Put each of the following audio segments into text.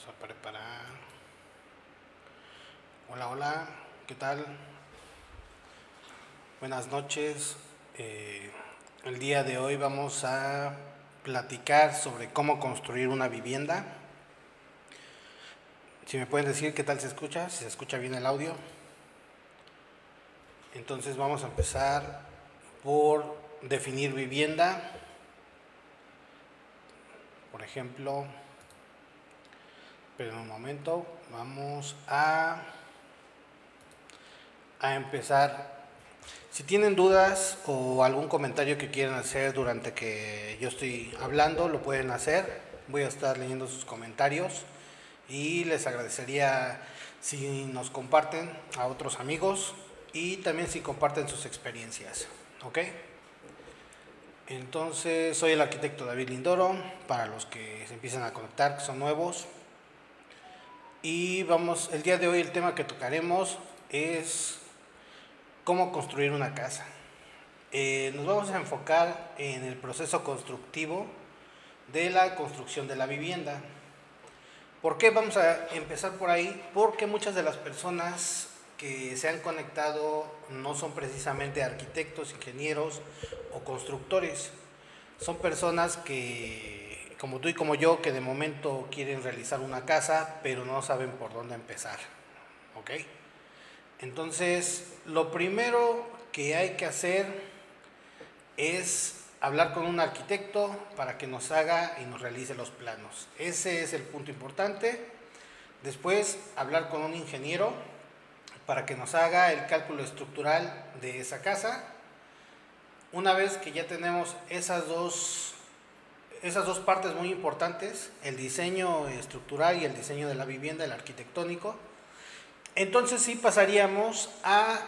Vamos a preparar. Hola, hola, ¿qué tal? Buenas noches. El día de hoy vamos a platicar sobre cómo construir una vivienda. Si me pueden decir qué tal se escucha, si se escucha bien el audio. Entonces vamos a empezar por definir vivienda. Por ejemplo, pero en un momento vamos a empezar. Si tienen dudas o algún comentario que quieran hacer durante que yo estoy hablando, lo pueden hacer. Voy a estar leyendo sus comentarios y les agradecería si nos comparten a otros amigos y también si comparten sus experiencias. ¿Ok? Entonces, soy el arquitecto David Lindoro, para los que se empiezan a conectar, que son nuevos. Y el día de hoy el tema que tocaremos es cómo construir una casa. Nos vamos a enfocar en el proceso constructivo de la construcción de la vivienda. ¿Por qué vamos a empezar por ahí? Porque muchas de las personas que se han conectado no son precisamente arquitectos, ingenieros o constructores. Son personas que, como tú y como yo, que de momento quieren realizar una casa, pero no saben por dónde empezar. ¿Ok? Entonces, lo primero que hay que hacer es hablar con un arquitecto para que nos haga y nos realice los planos. Ese es el punto importante. Después, hablar con un ingeniero para que nos haga el cálculo estructural de esa casa. Una vez que ya tenemos esas dos partes muy importantes, el diseño estructural y el diseño de la vivienda, el arquitectónico, entonces sí pasaríamos a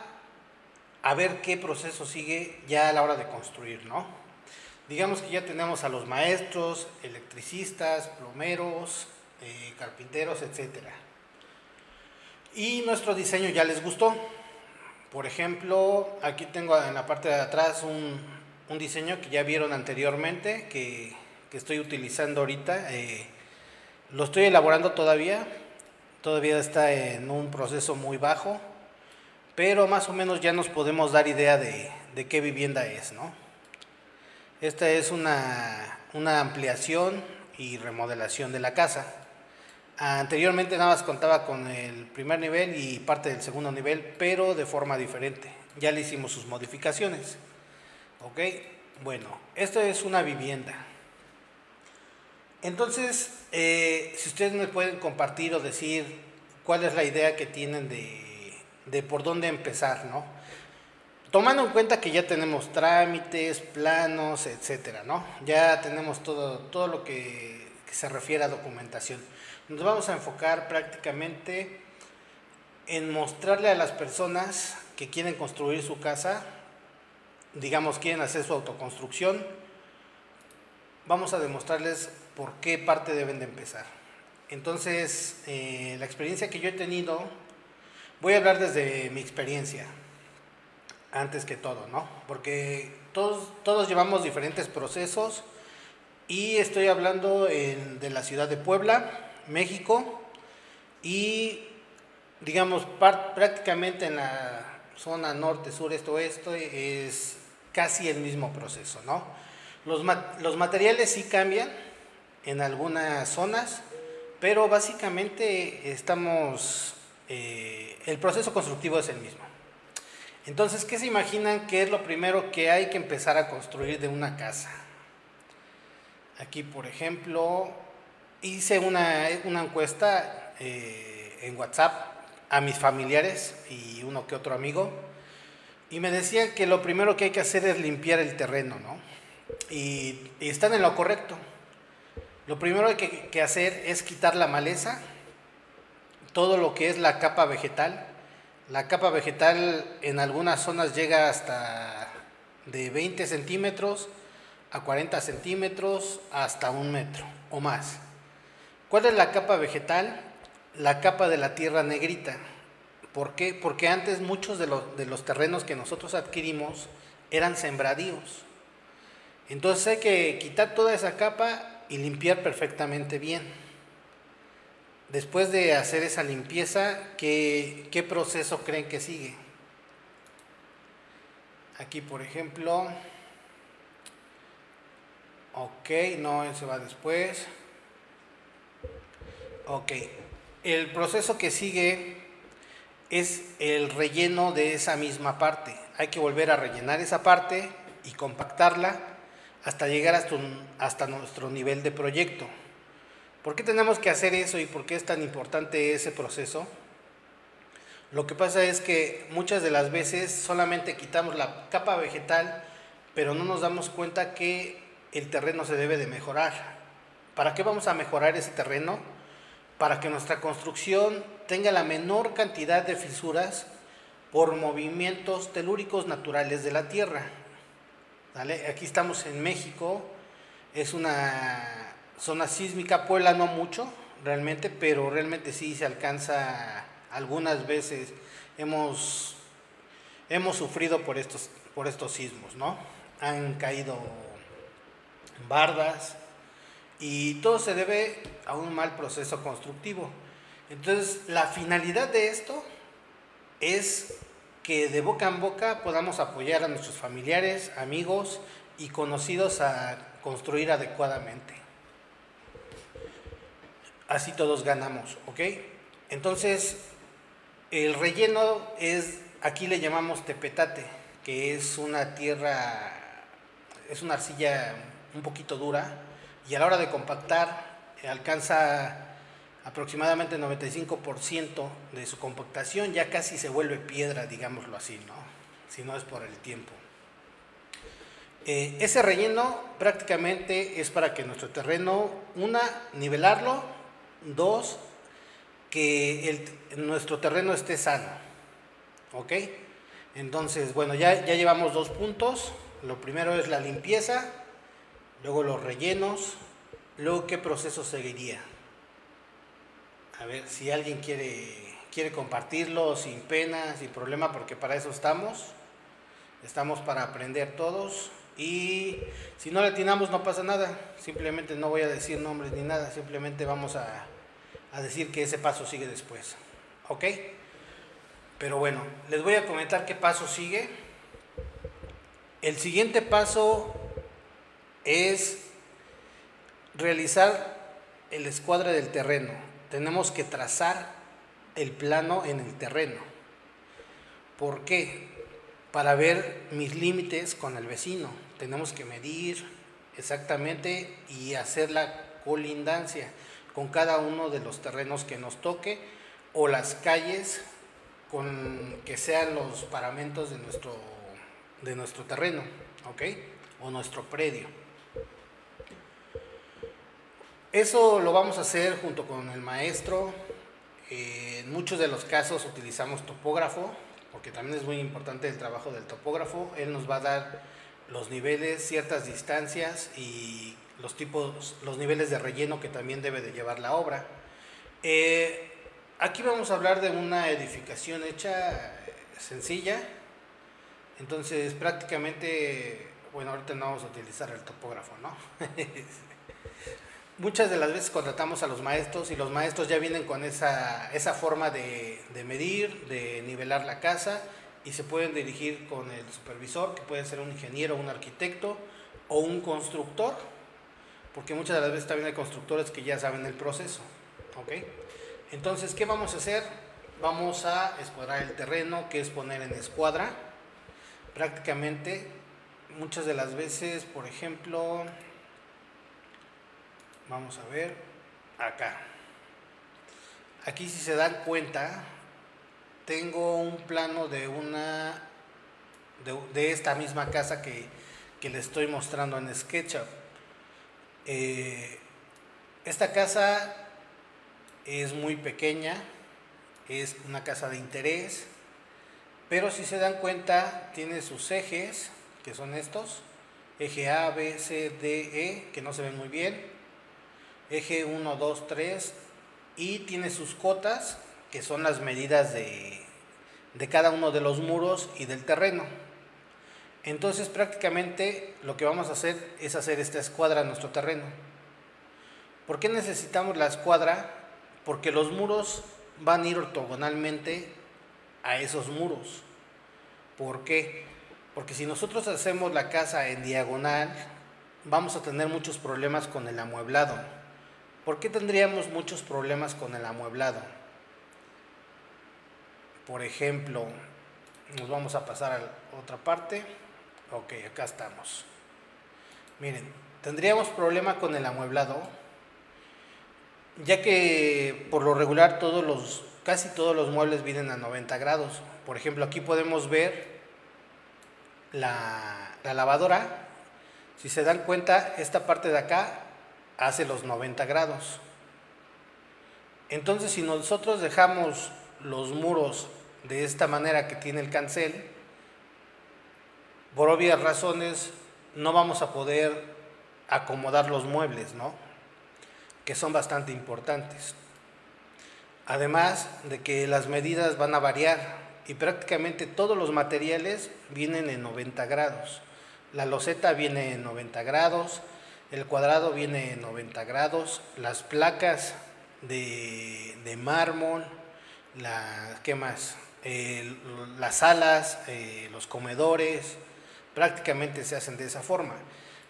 ver qué proceso sigue ya a la hora de construir, ¿no? Digamos que ya tenemos a los maestros, electricistas, plomeros, carpinteros, etcétera. Y nuestro diseño ya les gustó. Por ejemplo, aquí tengo en la parte de atrás un diseño que ya vieron anteriormente, que estoy utilizando ahorita. Lo estoy elaborando todavía está en un proceso muy bajo, pero más o menos ya nos podemos dar idea de qué vivienda es, ¿no? Esta es una ampliación y remodelación de la casa. Anteriormente nada más contaba con el primer nivel y parte del segundo nivel, pero de forma diferente. Ya le hicimos sus modificaciones. ¿Ok? Bueno, esto es una vivienda. Entonces, si ustedes me pueden compartir o decir cuál es la idea que tienen de por dónde empezar, ¿no? Tomando en cuenta que ya tenemos trámites, planos, etcétera, ¿no? Ya tenemos todo lo que se refiere a documentación. Nos vamos a enfocar prácticamente en mostrarle a las personas que quieren construir su casa, digamos, quieren hacer su autoconstrucción, vamos a demostrarles por qué parte deben de empezar. Entonces, la experiencia que yo he tenido, voy a hablar desde mi experiencia, antes que todo, ¿no? Porque todos llevamos diferentes procesos y estoy hablando de la ciudad de Puebla, México, y digamos prácticamente en la zona norte, sur, este, oeste es casi el mismo proceso, ¿no? Los materiales sí cambian en algunas zonas, pero básicamente el proceso constructivo es el mismo. Entonces, ¿qué se imaginan que es lo primero que hay que empezar a construir de una casa? Aquí, por ejemplo, hice una encuesta en WhatsApp a mis familiares y uno que otro amigo, y me decían que lo primero que hay que hacer es limpiar el terreno, ¿no? Y están en lo correcto. Lo primero que hay que hacer es quitar la maleza, todo lo que es la capa vegetal. La capa vegetal en algunas zonas llega hasta de 20 centímetros a 40 centímetros hasta 1 metro o más. ¿Cuál es la capa vegetal? La capa de la tierra negrita. ¿Por qué? Porque antes muchos de los terrenos que nosotros adquirimos eran sembradíos. Entonces hay que quitar toda esa capa y limpiar perfectamente bien. después de hacer esa limpieza, ¿qué proceso creen que sigue? Aquí, por ejemplo, ok, no, ese va después. Ok, el proceso que sigue es el relleno de esa misma parte. Hay que volver a rellenar esa parte y compactarla hasta llegar hasta nuestro nivel de proyecto. ¿Por qué tenemos que hacer eso y por qué es tan importante ese proceso? Lo que pasa es que muchas de las veces solamente quitamos la capa vegetal, pero no nos damos cuenta que el terreno se debe de mejorar. ¿Para qué vamos a mejorar ese terreno? Para que nuestra construcción tenga la menor cantidad de fisuras por movimientos telúricos naturales de la tierra. ¿Vale? Aquí estamos en México, es una zona sísmica, Puebla no mucho realmente, pero realmente sí se alcanza algunas veces. Hemos sufrido por estos sismos, ¿no? Han caído bardas y todo se debe a un mal proceso constructivo. Entonces, la finalidad de esto es que de boca en boca podamos apoyar a nuestros familiares, amigos y conocidos a construir adecuadamente. Así todos ganamos, ¿ok? Entonces, el relleno es, aquí le llamamos tepetate, que es una tierra, es una arcilla un poquito dura y a la hora de compactar alcanza aproximadamente 95% de su compactación, ya casi se vuelve piedra, digámoslo así, ¿no? Si no es por el tiempo. Ese relleno prácticamente es para que nuestro terreno, una, nivelarlo, dos, que nuestro terreno esté sano, ¿ok? Entonces, bueno, ya llevamos 2 puntos. Lo primero es la limpieza, luego los rellenos, luego qué proceso seguiría. A ver, si alguien quiere compartirlo sin pena, sin problema, porque para eso estamos para aprender todos. Y si no le atinamos no pasa nada, simplemente no voy a decir nombres ni nada, simplemente vamos a decir que ese paso sigue después, ¿ok? Pero bueno, les voy a comentar qué paso sigue. El siguiente paso es realizar el escuadre del terreno. Tenemos que trazar el plano en el terreno. ¿Por qué? Para ver mis límites con el vecino. Tenemos que medir exactamente y hacer la colindancia con cada uno de los terrenos que nos toque o las calles con que sean los paramentos de nuestro terreno, ¿ok? O nuestro predio. Eso lo vamos a hacer junto con el maestro. En muchos de los casos utilizamos topógrafo, porque también es muy importante el trabajo del topógrafo. Él nos va a dar los niveles, ciertas distancias y los niveles de relleno que también debe de llevar la obra. Aquí vamos a hablar de una edificación hecha sencilla. Entonces prácticamente, bueno, ahorita no vamos a utilizar el topógrafo, ¿no? Muchas de las veces contratamos a los maestros y los maestros ya vienen con esa forma de medir, de nivelar la casa y se pueden dirigir con el supervisor, que puede ser un ingeniero, un arquitecto o un constructor, porque muchas de las veces también hay constructores que ya saben el proceso, ¿ok? Entonces, ¿qué vamos a hacer? Vamos a escuadrar el terreno, que es poner en escuadra. Prácticamente, muchas de las veces, por ejemplo, vamos a ver acá. Aquí, si se dan cuenta, tengo un plano de esta misma casa que le estoy mostrando en SketchUp. Esta casa es muy pequeña, es una casa de interés, pero si se dan cuenta tiene sus ejes, que son estos, eje A, B, C, D, E, que no se ven muy bien, eje 1, 2, 3, y tiene sus cotas, que son las medidas de cada uno de los muros y del terreno. Entonces prácticamente lo que vamos a hacer es hacer esta escuadra a nuestro terreno. ¿Por qué necesitamos la escuadra? Porque los muros van a ir ortogonalmente a esos muros. ¿Por qué? Porque si nosotros hacemos la casa en diagonal, vamos a tener muchos problemas con el amueblado. ¿Por qué tendríamos muchos problemas con el amueblado? Por ejemplo, nos vamos a pasar a otra parte. Ok, acá estamos. Miren, tendríamos problema con el amueblado, ya que por lo regular casi todos los muebles vienen a 90 grados. Por ejemplo, aquí podemos ver la lavadora. Si se dan cuenta, esta parte de acá hace los 90 grados. Entonces, si nosotros dejamos los muros de esta manera que tiene el cancel, por obvias razones no vamos a poder acomodar los muebles, ¿no? Que son bastante importantes. Además de que las medidas van a variar y prácticamente todos los materiales vienen en 90 grados. La loseta viene en 90 grados, el cuadrado viene en 90 grados, las placas de mármol, ¿qué más? Las salas, los comedores, prácticamente se hacen de esa forma.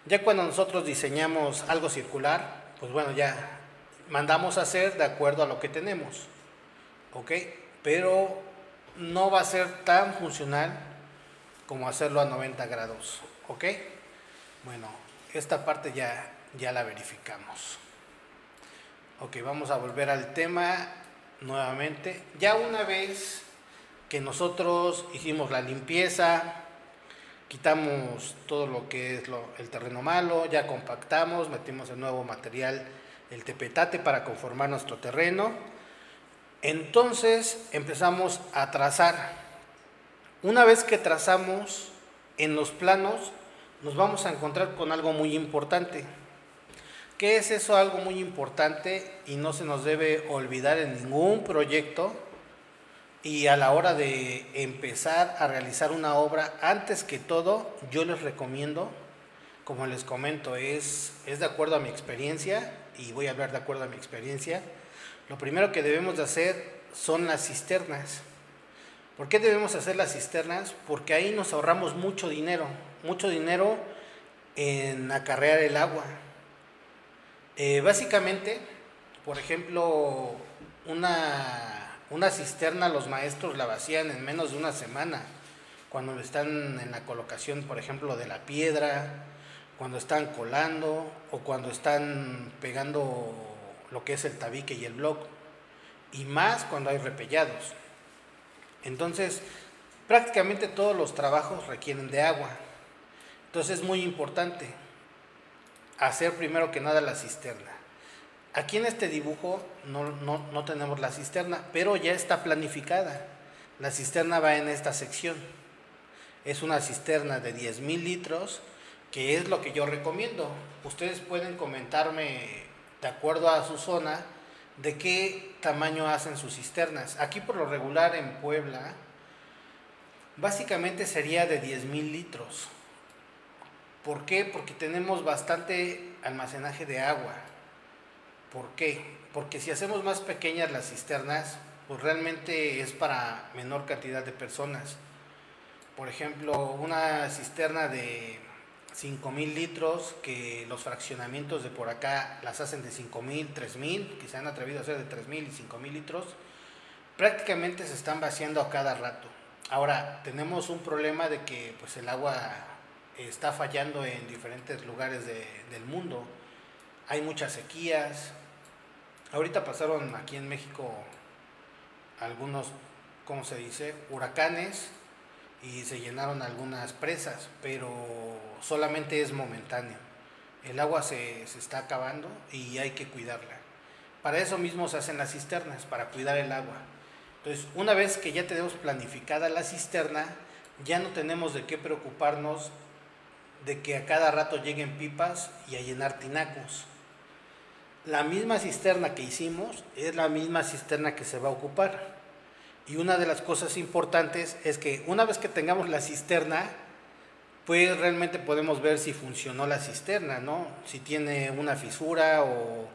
Ya cuando nosotros diseñamos algo circular, pues bueno, ya mandamos a hacer de acuerdo a lo que tenemos, ¿ok? Pero no va a ser tan funcional como hacerlo a 90 grados, ¿ok? Bueno, esta parte ya la verificamos. Ok, vamos a volver al tema nuevamente. Ya una vez que nosotros hicimos la limpieza, quitamos todo lo que es el terreno malo, ya compactamos, metimos el nuevo material, el tepetate, para conformar nuestro terreno. Entonces empezamos a trazar. Una vez que trazamos en los planos, nos vamos a encontrar con algo muy importante. ¿Qué es eso? Algo muy importante y no se nos debe olvidar en ningún proyecto. Y a la hora de empezar a realizar una obra, antes que todo, yo les recomiendo, como les comento, es de acuerdo a mi experiencia, y voy a hablar de acuerdo a mi experiencia. Lo primero que debemos de hacer son las cisternas. ¿Por qué debemos hacer las cisternas? Porque ahí nos ahorramos mucho dinero en acarrear el agua. Básicamente, por ejemplo, una cisterna los maestros la vacían en menos de una semana, cuando están en la colocación, por ejemplo, de la piedra, cuando están colando o cuando están pegando lo que es el tabique y el block, y más cuando hay repellados. Entonces, prácticamente todos los trabajos requieren de agua. Entonces es muy importante hacer primero que nada la cisterna. Aquí en este dibujo no tenemos la cisterna, pero ya está planificada. La cisterna va en esta sección. Es una cisterna de 10,000 litros, que es lo que yo recomiendo. Ustedes pueden comentarme, de acuerdo a su zona, de qué tamaño hacen sus cisternas. Aquí por lo regular en Puebla, básicamente sería de 10,000 litros. ¿Por qué? Porque tenemos bastante almacenaje de agua. ¿Por qué? Porque si hacemos más pequeñas las cisternas, pues realmente es para menor cantidad de personas. Por ejemplo, una cisterna de 5,000 litros, que los fraccionamientos de por acá las hacen de 5,000, 3,000, que se han atrevido a hacer de 3,000 y 5,000 litros, prácticamente se están vaciando a cada rato. Ahora, tenemos un problema de que pues el agua está fallando en diferentes lugares del mundo. Hay muchas sequías. Ahorita pasaron aquí en México algunos, ¿cómo se dice?, huracanes, y se llenaron algunas presas, pero solamente es momentáneo. El agua se está acabando y hay que cuidarla. Para eso mismo se hacen las cisternas, para cuidar el agua. Entonces, una vez que ya tenemos planificada la cisterna, ya no tenemos de qué preocuparnos de que a cada rato lleguen pipas y a llenar tinacos. La misma cisterna que hicimos es la misma cisterna que se va a ocupar. Y una de las cosas importantes es que una vez que tengamos la cisterna, pues realmente podemos ver si funcionó la cisterna, ¿no? Si tiene una fisura o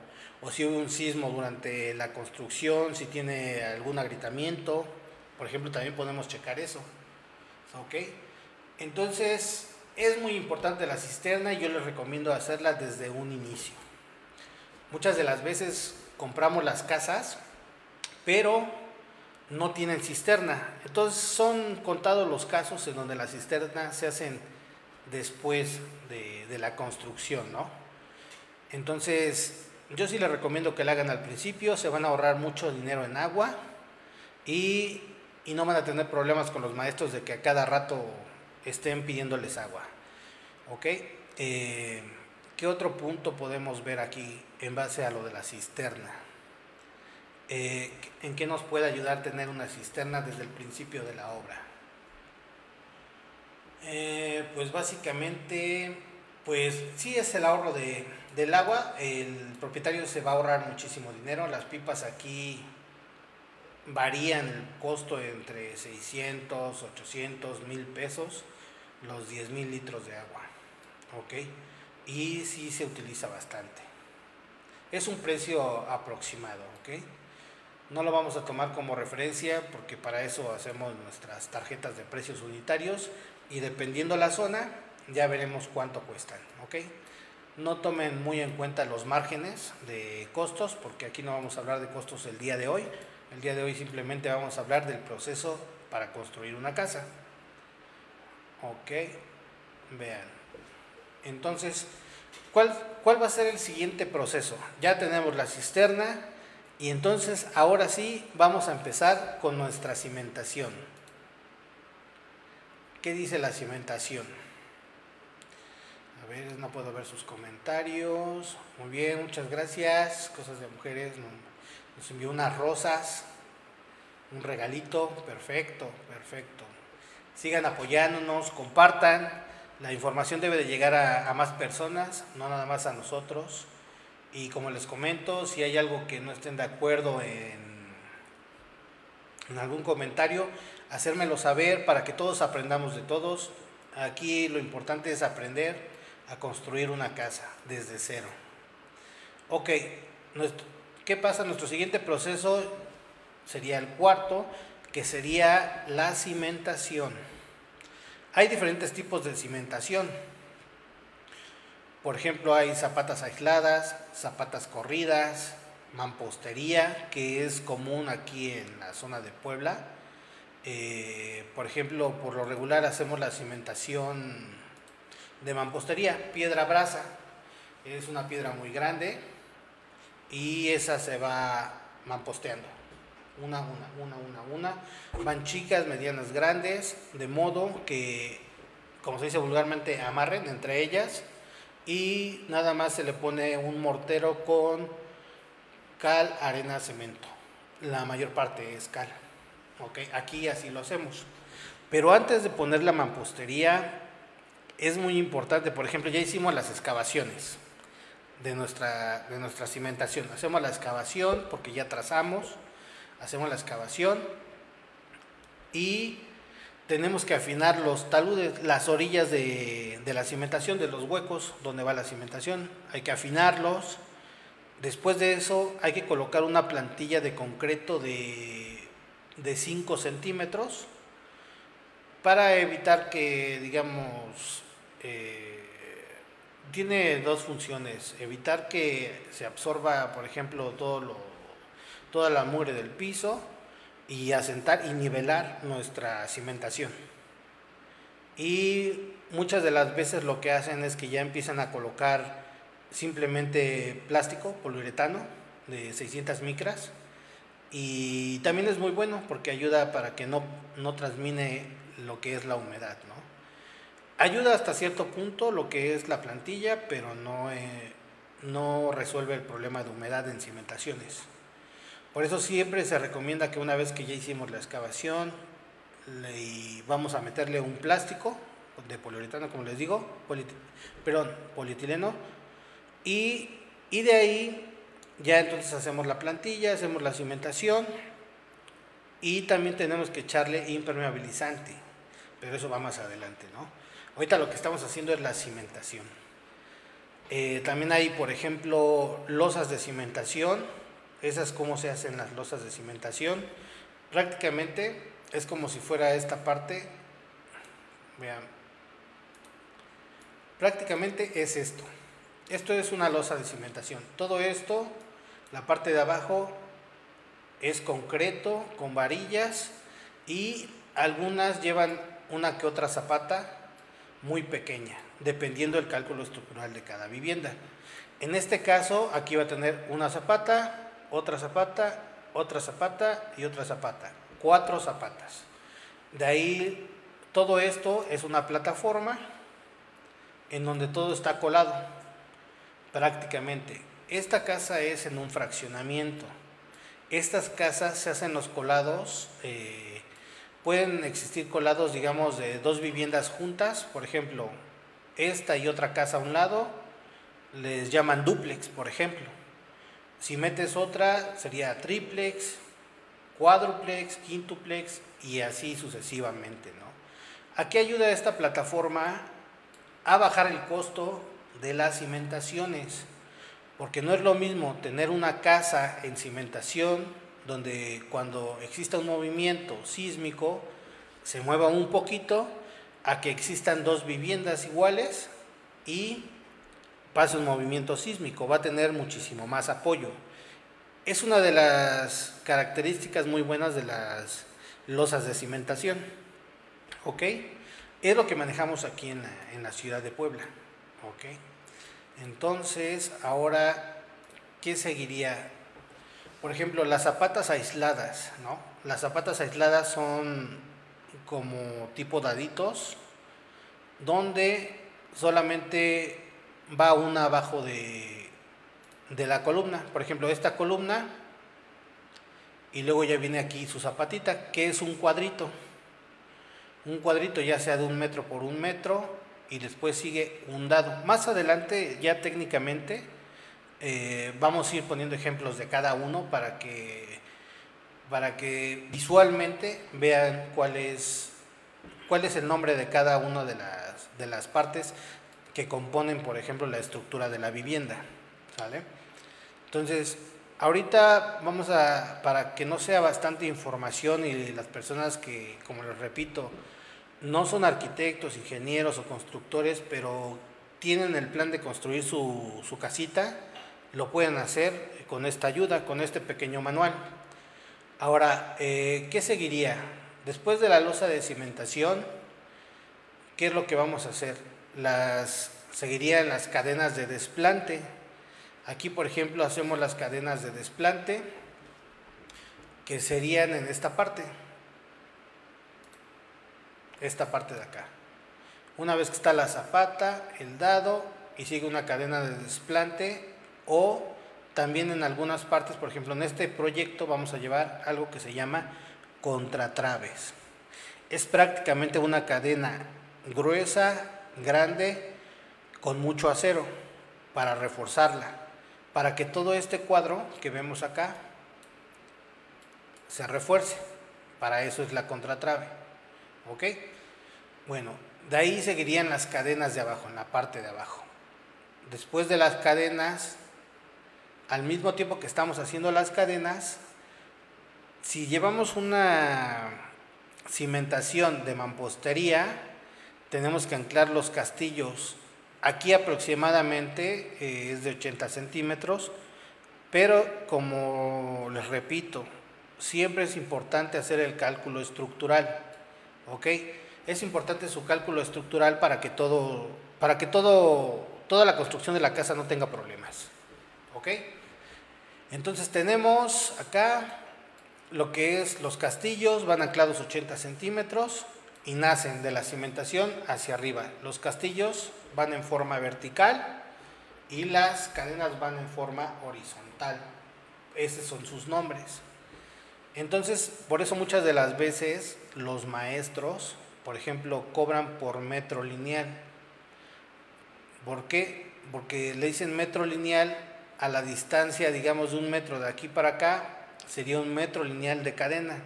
o si hubo un sismo durante la construcción, si tiene algún agrietamiento, por ejemplo, también podemos checar eso. ¿Ok? Entonces, es muy importante la cisterna y yo les recomiendo hacerla desde un inicio. Muchas de las veces compramos las casas, pero no tienen cisterna. Entonces, son contados los casos en donde las cisternas se hacen después de la construcción, ¿no? Entonces, yo sí les recomiendo que la hagan al principio, se van a ahorrar mucho dinero en agua y no van a tener problemas con los maestros de que a cada rato estén pidiéndoles agua. ¿Ok? ¿Qué otro punto podemos ver aquí en base a lo de la cisterna? ¿En qué nos puede ayudar tener una cisterna desde el principio de la obra? Pues básicamente, pues sí es el ahorro del agua. El propietario se va a ahorrar muchísimo dinero. Las pipas aquí varían el costo entre 600, 800, 1000 pesos, los 10,000 litros de agua. ¿Ok? Y sí se utiliza bastante. Es un precio aproximado. ¿Ok? No lo vamos a tomar como referencia porque para eso hacemos nuestras tarjetas de precios unitarios y dependiendo la zona ya veremos cuánto cuestan. ¿Ok? No tomen muy en cuenta los márgenes de costos porque aquí no vamos a hablar de costos el día de hoy. El día de hoy simplemente vamos a hablar del proceso para construir una casa. Ok, vean. Entonces, ¿cuál va a ser el siguiente proceso? Ya tenemos la cisterna y entonces ahora sí vamos a empezar con nuestra cimentación. ¿Qué dice la cimentación? A ver, no puedo ver sus comentarios. Muy bien, muchas gracias. Cosas de mujeres. Nos envió unas rosas, un regalito. Perfecto, perfecto. Sigan apoyándonos, compartan. La información debe de llegar a más personas, no nada más a nosotros. Y como les comento, si hay algo que no estén de acuerdo en algún comentario, hacérmelo saber para que todos aprendamos de todos. Aquí lo importante es aprender a construir una casa desde cero. Ok, ¿qué pasa? Nuestro siguiente proceso sería el cuarto, que sería la cimentación. Hay diferentes tipos de cimentación. Por ejemplo, hay zapatas aisladas, zapatas corridas, mampostería, que es común aquí en la zona de Puebla. Por ejemplo, por lo regular hacemos la cimentación de mampostería, piedra brasa. Es una piedra muy grande y esa se va mamposteando. Una. Van chicas, medianas, grandes, de modo que, como se dice vulgarmente, amarren entre ellas y nada más se le pone un mortero con cal, arena, cemento. La mayor parte es cal. ¿Ok? Aquí así lo hacemos. Pero antes de poner la mampostería es muy importante, por ejemplo, ya hicimos las excavaciones de nuestra cimentación. Hacemos la excavación porque ya trazamos, hacemos la excavación y tenemos que afinar los taludes, las orillas de la cimentación, de los huecos donde va la cimentación. Hay que afinarlos. Después de eso hay que colocar una plantilla de concreto de 5 centímetros para evitar que, digamos, tiene dos funciones: evitar que se absorba, por ejemplo, toda la mugre del piso y asentar y nivelar nuestra cimentación. Y muchas de las veces lo que hacen es que ya empiezan a colocar simplemente plástico, poliuretano de 600 micras, y también es muy bueno porque ayuda para que no transmine lo que es la humedad, ¿no? Ayuda hasta cierto punto lo que es la plantilla, pero no resuelve el problema de humedad en cimentaciones. Por eso siempre se recomienda que una vez que ya hicimos la excavación, vamos a meterle un plástico de poliuretano, como les digo, polietileno, y de ahí ya entonces hacemos la plantilla, hacemos la cimentación y también tenemos que echarle impermeabilizante, pero eso va más adelante, ¿no? Ahorita lo que estamos haciendo es la cimentación. También hay, por ejemplo, losas de cimentación. Esas cómo se hacen las losas de cimentación. Prácticamente es como si fuera esta parte. Vean. Prácticamente es esto. Esto es una losa de cimentación. Todo esto, la parte de abajo es concreto con varillas y algunas llevan una que otra zapata muy pequeña, dependiendo del cálculo estructural de cada vivienda. En este caso, aquí va a tener una zapata, otra zapata, otra zapata y otra zapata. 4 zapatas. De ahí, todo esto es una plataforma en donde todo está colado. Prácticamente, esta casa es en un fraccionamiento. Estas casas se hacen los colados, pueden existir colados, digamos, de 2 viviendas juntas, por ejemplo, esta y otra casa a un lado, les llaman dúplex, por ejemplo. Si metes otra, sería triplex, cuádruplex, quintuplex y así sucesivamente, ¿no? ¿A qué ayuda esta plataforma? A bajar el costo de las cimentaciones, porque no es lo mismo tener una casa en cimentación donde cuando exista un movimiento sísmico se mueva un poquito, a que existan 2 viviendas iguales y pase un movimiento sísmico. Va a tener muchísimo más apoyo. Es una de las características muy buenas de las losas de cimentación. ¿Ok? Es lo que manejamos aquí en la ciudad de Puebla. ¿Ok? Entonces, ahora, ¿qué seguiría? Por ejemplo, las zapatas aisladas, ¿no? Las zapatas aisladas son como tipo daditos, donde solamente va una abajo de la columna. Por ejemplo, esta columna, y luego ya viene aquí su zapatita, que es un cuadrito. Un cuadrito ya sea de 1 metro por 1 metro, y después sigue un dado. Más adelante, ya técnicamente, vamos a ir poniendo ejemplos de cada uno para que visualmente vean cuál es el nombre de cada una de las partes que componen, por ejemplo, la estructura de la vivienda. ¿Sale? Entonces, ahorita para que no sea bastante información y las personas que, como les repito, no son arquitectos, ingenieros o constructores, pero tienen el plan de construir su casita, lo pueden hacer con esta ayuda, con este pequeño manual. Ahora, ¿qué seguiría? Después de la losa de cimentación, ¿qué es lo que vamos a hacer? Seguirían las cadenas de desplante. Aquí, por ejemplo, hacemos las cadenas de desplante, que serían en esta parte de acá. Una vez que está la zapata, el dado, y sigue una cadena de desplante, o también en algunas partes, por ejemplo, en este proyecto vamos a llevar algo que se llama contratraves. Es prácticamente una cadena gruesa, grande, con mucho acero para reforzarla, para que todo este cuadro que vemos acá se refuerce. Para eso es la contratrave. ¿Ok? Bueno, de ahí seguirían las cadenas de abajo, en la parte de abajo. Después de las cadenas, al mismo tiempo que estamos haciendo las cadenas, si llevamos una cimentación de mampostería, tenemos que anclar los castillos. Aquí aproximadamente es de 80 centímetros, pero como les repito, siempre es importante hacer el cálculo estructural. ¿Ok? Es importante su cálculo estructural para que toda la construcción de la casa no tenga problemas. ¿Ok? Entonces tenemos acá lo que es los castillos, van anclados 80 centímetros y nacen de la cimentación hacia arriba. Los castillos van en forma vertical y las cadenas van en forma horizontal. Esos son sus nombres. Entonces, por eso muchas de las veces los maestros, por ejemplo, cobran por metro lineal. ¿Por qué? Porque le dicen metro lineal a la distancia, digamos, de 1 metro de aquí para acá, sería 1 metro lineal de cadena.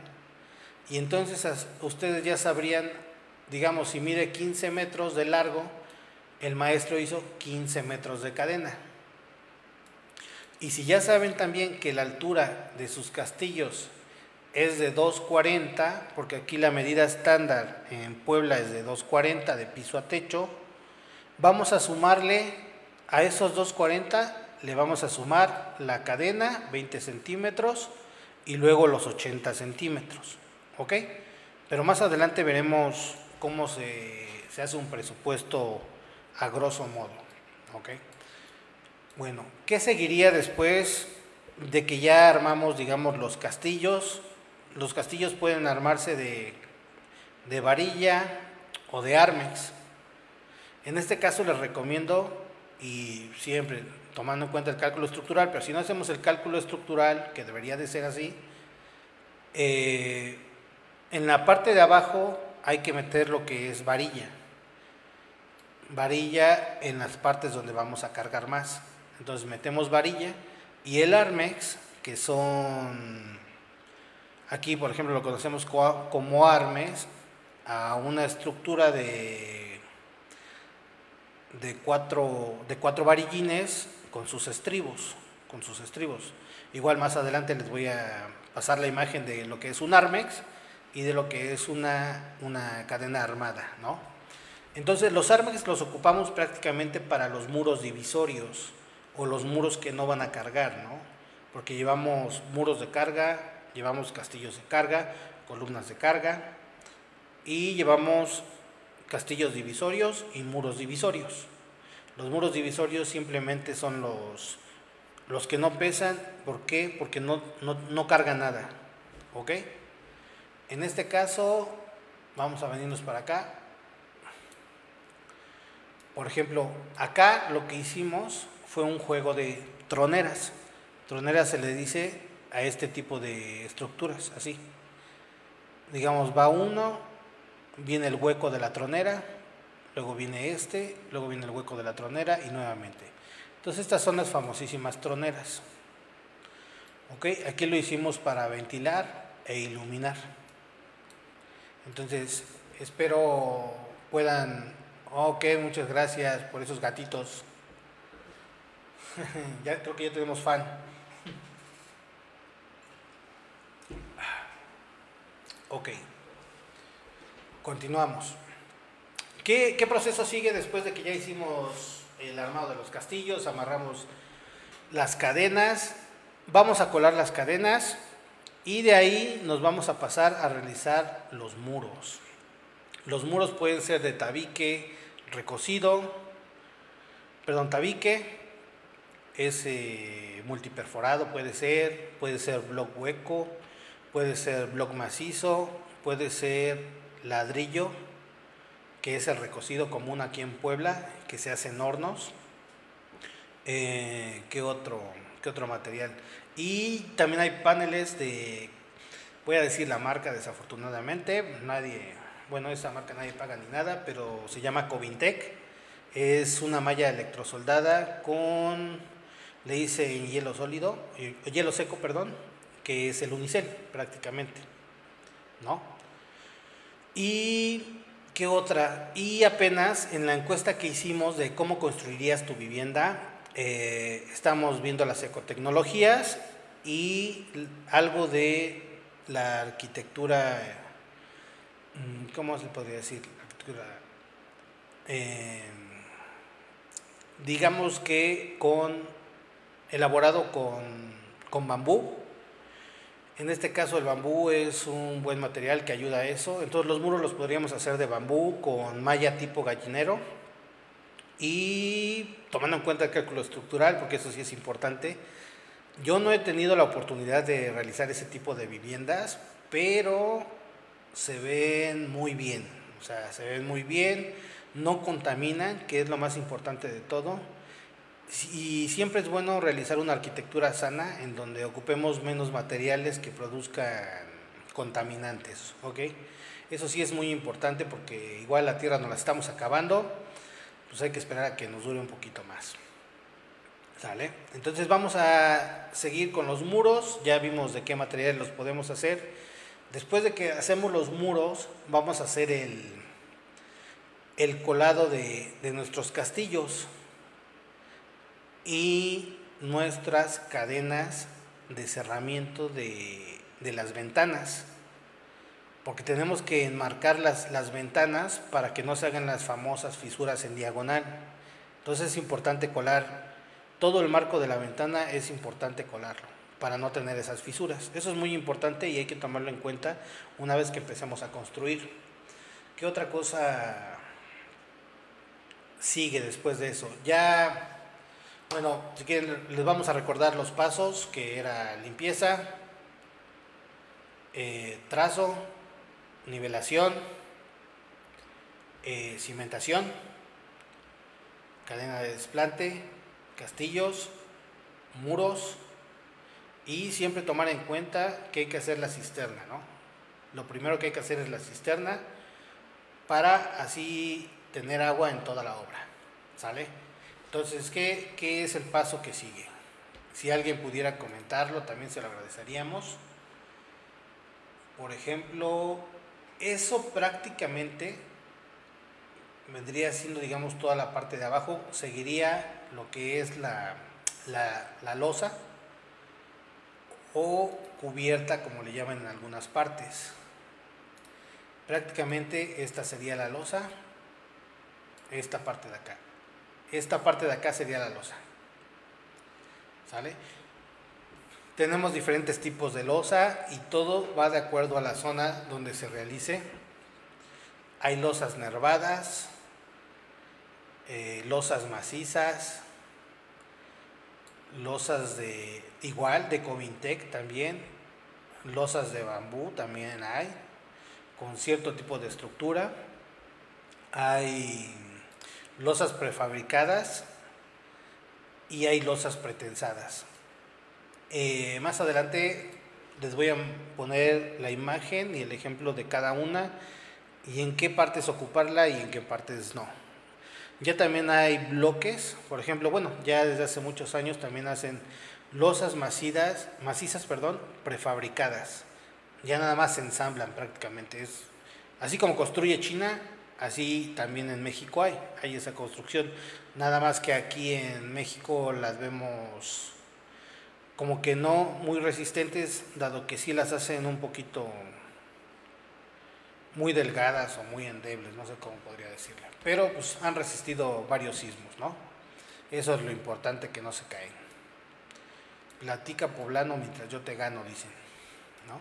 Y entonces ustedes ya sabrían, digamos, si mide 15 metros de largo, el maestro hizo 15 metros de cadena. Y si ya saben también que la altura de sus castillos es de 2.40, porque aquí la medida estándar en Puebla es de 2.40 de piso a techo, vamos a sumarle a esos 2.40, le vamos a sumar la cadena, 20 centímetros, y luego los 80 centímetros, ¿ok? Pero más adelante veremos cómo se hace un presupuesto a grosso modo, ¿ok? Bueno, ¿qué seguiría después de que ya armamos, digamos, los castillos? Los castillos pueden armarse de varilla o de armex. En este caso les recomiendo, y siempre tomando en cuenta el cálculo estructural, pero si no hacemos el cálculo estructural, que debería de ser así, en la parte de abajo hay que meter lo que es varilla. Varilla en las partes donde vamos a cargar más. Entonces metemos varilla y el armex, que son, aquí por ejemplo lo conocemos como armes, a una estructura de cuatro varillines con sus estribos. Igual más adelante les voy a pasar la imagen de lo que es un armex y de lo que es una cadena armada, ¿no? Entonces los armex los ocupamos prácticamente para los muros divisorios o los muros que no van a cargar, ¿no? Porque llevamos muros de carga, llevamos castillos de carga, columnas de carga y llevamos castillos divisorios y muros divisorios. Los muros divisorios simplemente son los que no pesan. ¿Por qué? Porque no cargan nada, ¿ok? En este caso vamos a venirnos para acá. Por ejemplo, acá lo que hicimos fue un juego de troneras. Troneras se le dice a este tipo de estructuras, así. Digamos, va uno, viene el hueco de la tronera, luego viene luego viene el hueco de la tronera y nuevamente. Entonces estas son las famosísimas troneras. ¿Ok? Aquí lo hicimos para ventilar e iluminar. Entonces, espero puedan... Ok, muchas gracias por esos gatitos. Ya creo que ya tenemos fan. Ok, continuamos. ¿Qué proceso sigue después de que ya hicimos el armado de los castillos? Amarramos las cadenas, vamos a colar las cadenas y de ahí nos vamos a pasar a realizar los muros. Los muros pueden ser de tabique recocido, tabique, es multiperforado, puede ser bloc hueco, puede ser bloc macizo, puede ser ladrillo, que es el recocido común aquí en Puebla, que se hace en hornos. ¿Qué otro material? Y también hay paneles voy a decir la marca desafortunadamente, esa marca nadie paga ni nada, pero se llama Covintec. Es una malla electrosoldada le hice hielo seco, que es el unicel prácticamente, ¿no? Y ¿qué otra? Y apenas en la encuesta que hicimos de cómo construirías tu vivienda, estamos viendo las ecotecnologías y algo de la arquitectura, ¿cómo se podría decir? Digamos que elaborado con bambú. En este caso el bambú es un buen material que ayuda a eso. Entonces los muros los podríamos hacer de bambú con malla tipo gallinero. Y tomando en cuenta el cálculo estructural, porque eso sí es importante, yo no he tenido la oportunidad de realizar ese tipo de viviendas, pero se ven muy bien. O sea, se ven muy bien, no contaminan, que es lo más importante de todo. Y siempre es bueno realizar una arquitectura sana en donde ocupemos menos materiales que produzcan contaminantes, ¿ok? Eso sí es muy importante porque igual la tierra nos la estamos acabando, pues hay que esperar a que nos dure un poquito más. ¿Sale? Entonces vamos a seguir con los muros, ya vimos de qué materiales los podemos hacer. Después de que hacemos los muros, vamos a hacer el colado de nuestros castillos y nuestras cadenas de cerramiento de las ventanas, porque tenemos que enmarcar las ventanas para que no se hagan las famosas fisuras en diagonal. Entonces es importante colar todo el marco de la ventana, es importante colarlo para no tener esas fisuras. Eso es muy importante y hay que tomarlo en cuenta una vez que empecemos a construir. ¿Qué otra cosa sigue después de eso? Ya, bueno, si quieren les vamos a recordar los pasos, que era limpieza, trazo, nivelación, cimentación, cadena de desplante, castillos, muros, y siempre tomar en cuenta que hay que hacer la cisterna, ¿no? Lo primero que hay que hacer es la cisterna para así tener agua en toda la obra, ¿sale? Entonces, ¿qué es el paso que sigue? Si alguien pudiera comentarlo, también se lo agradeceríamos. Por ejemplo, eso prácticamente vendría siendo, digamos, toda la parte de abajo. Seguiría lo que es la losa o cubierta, como le llaman en algunas partes. Prácticamente esta sería la losa, esta parte de acá. Esta parte de acá sería la losa, ¿sale? Tenemos diferentes tipos de losa y todo va de acuerdo a la zona donde se realice. Hay losas nervadas, losas macizas, losas de Covintec también, losas de bambú también hay, con cierto tipo de estructura. Hay losas prefabricadas y hay losas pretensadas. Más adelante les voy a poner la imagen y el ejemplo de cada una y en qué partes ocuparla y en qué partes no. Ya también hay bloques, por ejemplo, bueno, ya desde hace muchos años también hacen losas macizas, prefabricadas. Ya nada más se ensamblan prácticamente. Es así como construye China, así también en México hay esa construcción. Nada más que aquí en México las vemos como que no muy resistentes, dado que sí las hacen un poquito muy delgadas o muy endebles, no sé cómo podría decirle. Pero pues han resistido varios sismos, ¿no? Eso es lo importante, que no se caen. Platica poblano mientras yo te gano, dicen, ¿no?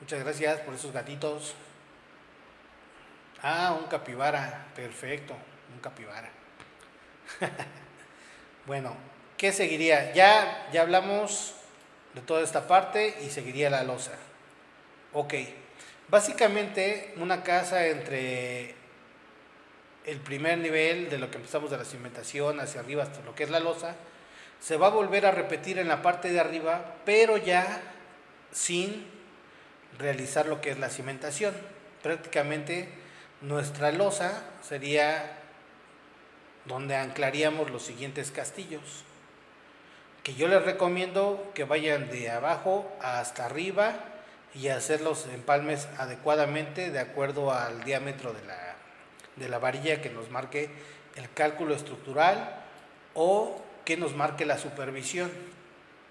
Muchas gracias por esos gatitos. Ah, un capibara, perfecto, un capibara. Bueno, ¿qué seguiría? Ya hablamos de toda esta parte y seguiría la losa. Ok, básicamente una casa entre el primer nivel de lo que empezamos de la cimentación hacia arriba hasta lo que es la losa, se va a volver a repetir en la parte de arriba, pero ya sin realizar lo que es la cimentación. Prácticamente nuestra losa sería donde anclaríamos los siguientes castillos, que yo les recomiendo que vayan de abajo hasta arriba y hacer los empalmes adecuadamente de acuerdo al diámetro de la varilla que nos marque el cálculo estructural o que nos marque la supervisión,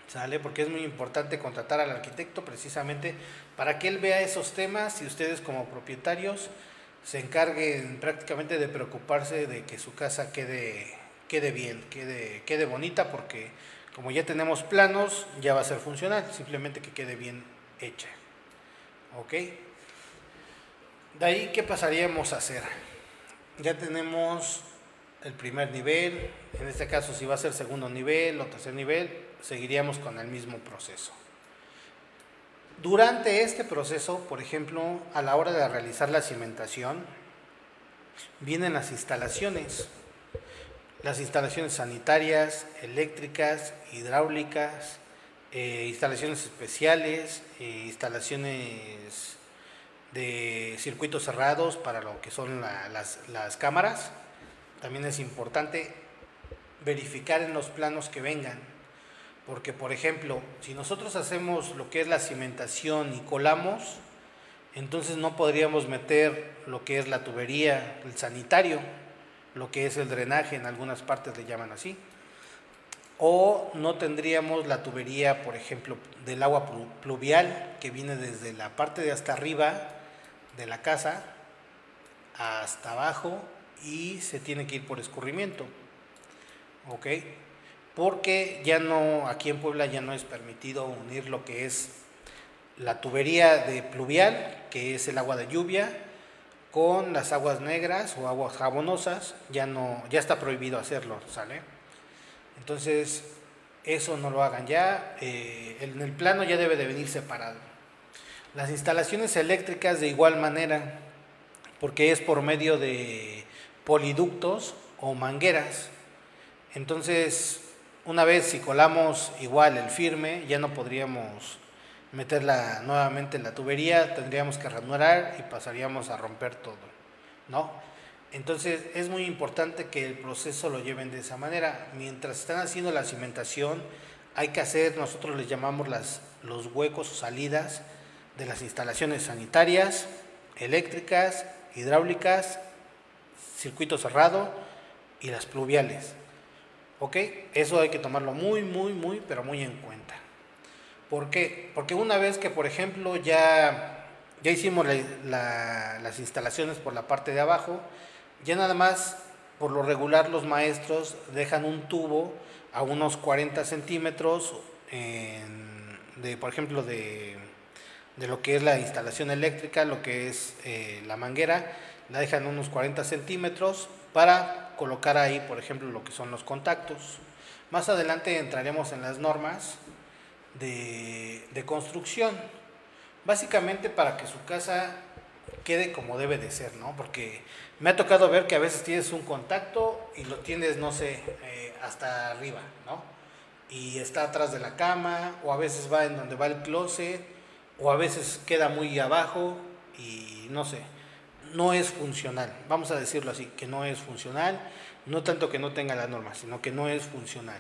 ¿sale? Porque es muy importante contratar al arquitecto precisamente para que él vea esos temas y ustedes como propietarios se encarguen prácticamente de preocuparse de que su casa quede bien, quede bonita, porque como ya tenemos planos, ya va a ser funcional, simplemente que quede bien hecha. ¿Ok? De ahí, ¿qué pasaríamos a hacer? Ya tenemos el primer nivel, en este caso si va a ser segundo nivel o tercer nivel, seguiríamos con el mismo proceso. Durante este proceso, por ejemplo, a la hora de realizar la cimentación, vienen las instalaciones sanitarias, eléctricas, hidráulicas, instalaciones especiales, instalaciones de circuitos cerrados para lo que son las cámaras. También es importante verificar en los planos que vengan, porque por ejemplo, si nosotros hacemos lo que es la cimentación y colamos, Entonces no podríamos meter lo que es la tubería, el sanitario, lo que es el drenaje, en algunas partes le llaman así. O no tendríamos la tubería, por ejemplo, del agua pluvial, que viene desde la parte de hasta arriba de la casa hasta abajo y se tiene que ir por escurrimiento. ¿Ok? Porque ya no, aquí en Puebla ya no es permitido unir lo que es la tubería de pluvial, que es el agua de lluvia, con las aguas negras o aguas jabonosas. Ya no, ya está prohibido hacerlo, ¿sale? Entonces, eso no lo hagan ya. En el plano ya debe de venir separado. Las instalaciones eléctricas de igual manera, porque es por medio de poliductos o mangueras. Entonces, una vez si colamos igual el firme, ya no podríamos meterla nuevamente en la tubería, tendríamos que ranurar y pasaríamos a romper todo, ¿no? Entonces es muy importante que el proceso lo lleven de esa manera. Mientras están haciendo la cimentación, hay que hacer, nosotros les llamamos los huecos o salidas de las instalaciones sanitarias, eléctricas, hidráulicas, circuito cerrado y las pluviales. ¿Ok? Eso hay que tomarlo pero muy en cuenta. ¿Por qué? Porque una vez que, por ejemplo, ya hicimos las instalaciones por la parte de abajo, ya nada más, por lo regular, los maestros dejan un tubo a unos 40 centímetros por ejemplo, de lo que es la instalación eléctrica, lo que es la manguera, la dejan unos 40 centímetros para colocar ahí, por ejemplo, lo que son los contactos. Más adelante entraremos en las normas de construcción, básicamente para que su casa quede como debe de ser, ¿no? Porque me ha tocado ver que a veces tienes un contacto y lo tienes, no sé, hasta arriba, ¿no? Y está atrás de la cama, o a veces va en donde va el closet, o a veces queda muy abajo y no sé, no es funcional, vamos a decirlo así, que no es funcional, no tanto que no tenga la norma, sino que no es funcional.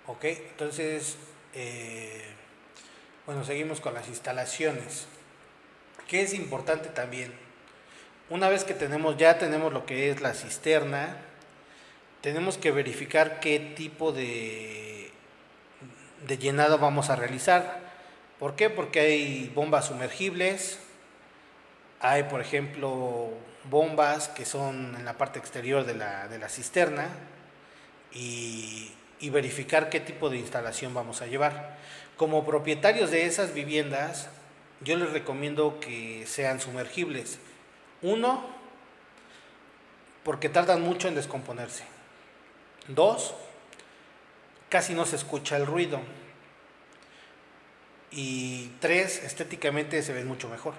¿Ok? Entonces, bueno, seguimos con las instalaciones. ¿Qué es importante también? Una vez que ya tenemos lo que es la cisterna, tenemos que verificar qué tipo de llenado vamos a realizar. ¿Por qué? Porque hay bombas sumergibles, hay, por ejemplo, bombas que son en la parte exterior de la cisterna y verificar qué tipo de instalación vamos a llevar. Como propietarios de esas viviendas, yo les recomiendo que sean sumergibles. Uno, porque tardan mucho en descomponerse. Dos, casi no se escucha el ruido. Y tres, estéticamente se ven mucho mejor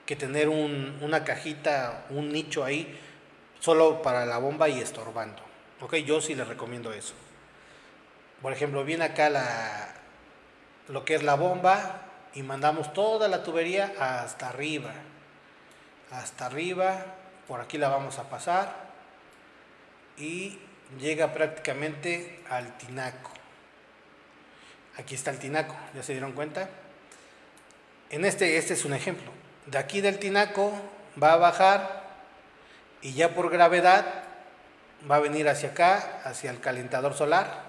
que tener una cajita, un nicho ahí solo para la bomba y estorbando. Ok, yo sí les recomiendo eso. Por ejemplo, viene acá lo que es la bomba y mandamos toda la tubería hasta arriba. Hasta arriba, por aquí la vamos a pasar y llega prácticamente al tinaco. Aquí está el tinaco, ¿ya se dieron cuenta? Este es un ejemplo. De aquí del tinaco va a bajar y ya por gravedad va a venir hacia acá, hacia el calentador solar.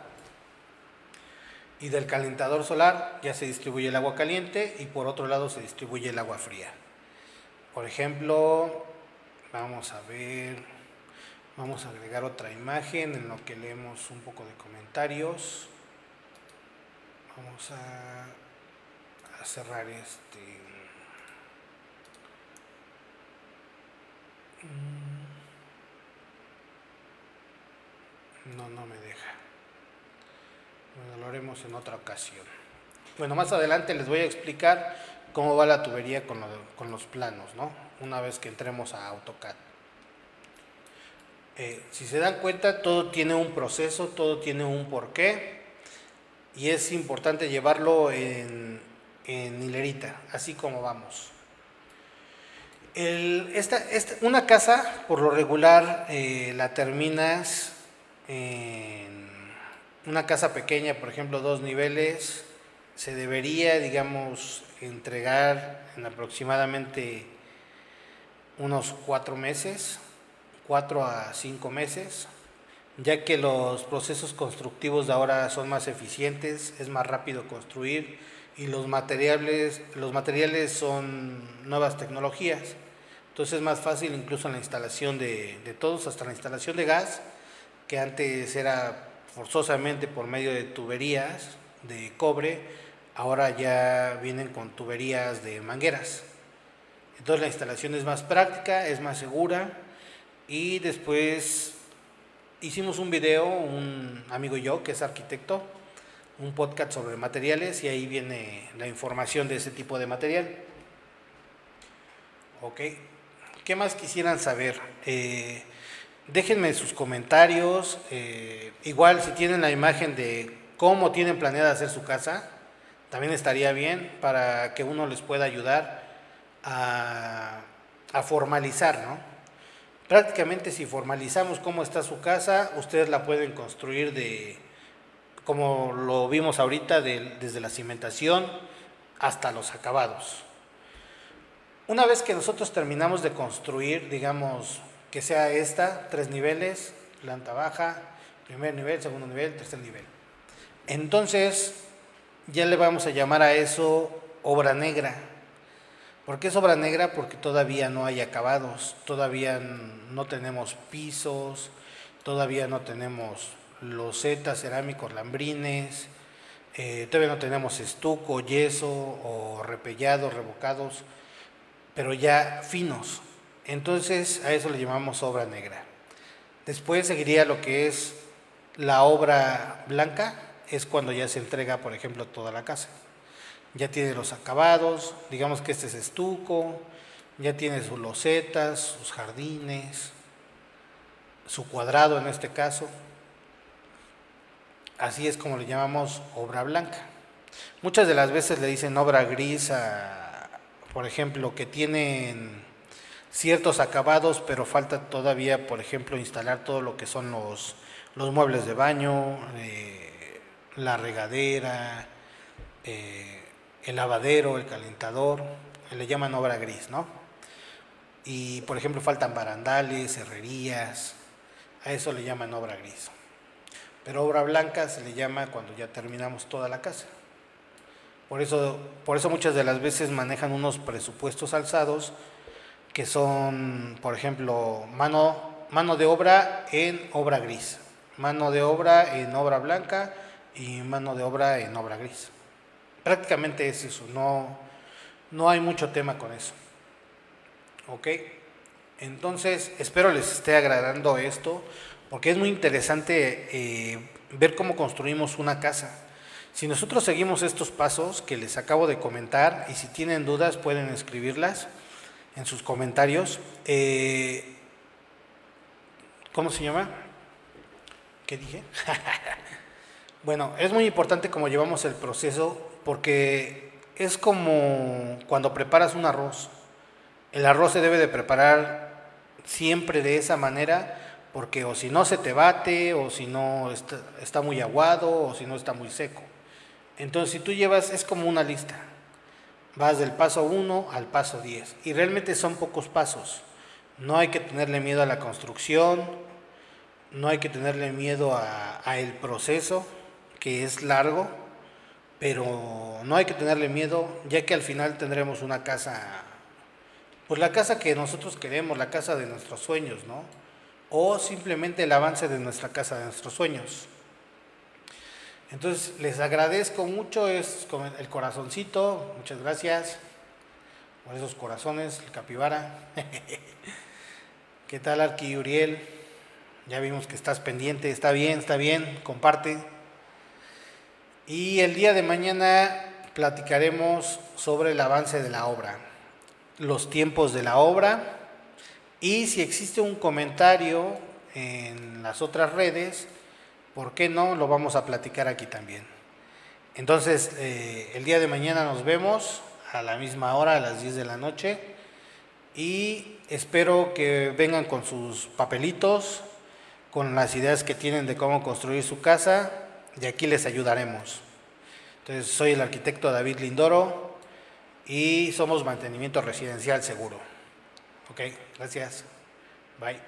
Y del calentador solar ya se distribuye el agua caliente y por otro lado se distribuye el agua fría. Por ejemplo, vamos a ver, vamos a agregar otra imagen en lo que leemos un poco de comentarios. Vamos a cerrar no me deja. Bueno, lo haremos en otra ocasión. Bueno, más adelante les voy a explicar cómo va la tubería con los planos, ¿no? Una vez que entremos a AutoCAD. Si se dan cuenta, todo tiene un proceso, todo tiene un porqué y es importante llevarlo en hilerita, así como vamos. Una casa, por lo regular, la terminas en una casa pequeña, por ejemplo, 2 niveles, se debería, digamos, entregar en aproximadamente unos 4 meses, 4 a 5 meses, ya que los procesos constructivos de ahora son más eficientes, es más rápido construir y los materiales son nuevas tecnologías. Entonces es más fácil incluso en la instalación de todos, hasta la instalación de gas, que antes era forzosamente por medio de tuberías de cobre, ahora ya vienen con tuberías de mangueras. Entonces la instalación es más práctica, es más segura. Y después hicimos un video, un amigo y yo, que es arquitecto, un podcast sobre materiales, y ahí viene la información de ese tipo de material. Ok, ¿qué más quisieran saber? Déjenme sus comentarios, igual si tienen la imagen de cómo tienen planeada hacer su casa, también estaría bien para que uno les pueda ayudar a formalizar, ¿no? Prácticamente si formalizamos cómo está su casa, ustedes la pueden construir como lo vimos ahorita, desde la cimentación hasta los acabados. Una vez que nosotros terminamos de construir, digamos que sea 3 niveles, planta baja, primer nivel, segundo nivel, tercer nivel. Entonces ya le vamos a llamar a eso obra negra. ¿Por qué es obra negra? Porque todavía no hay acabados, todavía no tenemos pisos, todavía no tenemos losetas, cerámicos, lambrines, todavía no tenemos estuco, yeso o repellados, revocados, pero ya finos. Entonces a eso le llamamos obra negra. Después seguiría lo que es la obra blanca, es cuando ya se entrega, por ejemplo, toda la casa. Ya tiene los acabados, digamos que este es estuco, ya tiene sus losetas, sus jardines, su cuadrado en este caso. Así es como le llamamos obra blanca. Muchas de las veces le dicen obra gris por ejemplo, que tienen ciertos acabados, pero falta todavía, por ejemplo, instalar todo lo que son los muebles de baño, la regadera, el lavadero, el calentador, le llaman obra gris, ¿no? Y por ejemplo faltan barandales, herrerías, a eso le llaman obra gris. Pero obra blanca se le llama cuando ya terminamos toda la casa. Por eso muchas de las veces manejan unos presupuestos alzados que son, por ejemplo, mano de obra en obra gris, mano de obra en obra blanca y mano de obra en obra gris. Prácticamente es eso, no hay mucho tema con eso. Ok, entonces espero les esté agradando esto, porque es muy interesante ver cómo construimos una casa. Si nosotros seguimos estos pasos que les acabo de comentar, y si tienen dudas pueden escribirlas en sus comentarios. ¿Cómo se llama? ¿Qué dije? Bueno, es muy importante cómo llevamos el proceso, porque es como cuando preparas un arroz. El arroz se debe de preparar siempre de esa manera, porque o si no se te bate, o si no está muy aguado, o si no está muy seco. Entonces si tú llevas, es como una lista, vas del paso 1 al paso 10, y realmente son pocos pasos. No hay que tenerle miedo a la construcción, no hay que tenerle miedo a el proceso, que es largo, pero no hay que tenerle miedo, ya que al final tendremos una casa, pues la casa que nosotros queremos, la casa de nuestros sueños, ¿no? O simplemente el avance de nuestra casa de nuestros sueños. Entonces les agradezco mucho, es con el corazoncito, muchas gracias por esos corazones, el capibara. ¿Qué tal, Arqui Uriel? Ya vimos que estás pendiente, está bien, comparte. Y el día de mañana platicaremos sobre el avance de la obra, los tiempos de la obra, y si existe un comentario en las otras redes, ¿por qué no? Lo vamos a platicar aquí también. Entonces, el día de mañana nos vemos a la misma hora, a las 10 de la noche, y espero que vengan con sus papelitos, con las ideas que tienen de cómo construir su casa, y aquí les ayudaremos. Entonces, soy el arquitecto David Lindoro y somos mantenimiento residencial seguro. Ok, gracias. Bye.